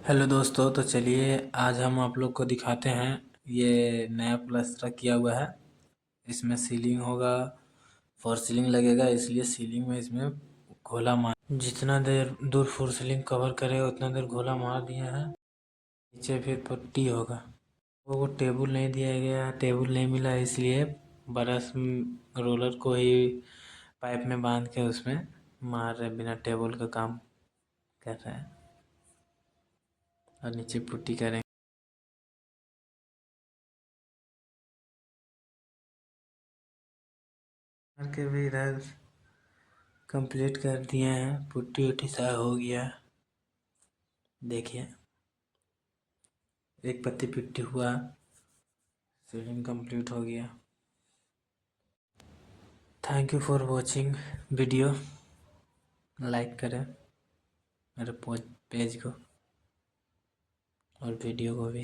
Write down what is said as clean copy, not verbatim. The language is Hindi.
हेलो दोस्तों, तो चलिए आज हम आप लोग को दिखाते हैं। ये नया प्लास्टर किया हुआ है। इसमें सीलिंग होगा, फॉर सीलिंग लगेगा, इसलिए सीलिंग में इसमें घोला मार जितना देर दूर फॉर सीलिंग कवर करेगा उतना देर घोला मार दिए हैं। नीचे फिर पुट्टी होगा। वो टेबल नहीं दिया गया, टेबल नहीं मिला, इसलिए ब्रश रोलर को ही पाइप में बांध के उसमें मार रहे, बिना टेबल का काम कर रहे हैं। और नीचे पुट्टी करेंगे के भी इधर कंप्लीट कर दिए हैं। पुट्टी उट्टी सा हो गया, देखिए एक पत्ती पुट्टी हुआ, सीलिंग कंप्लीट हो गया। Thank you for watching video. Like करें मेरे पेज को और वीडियो को भी।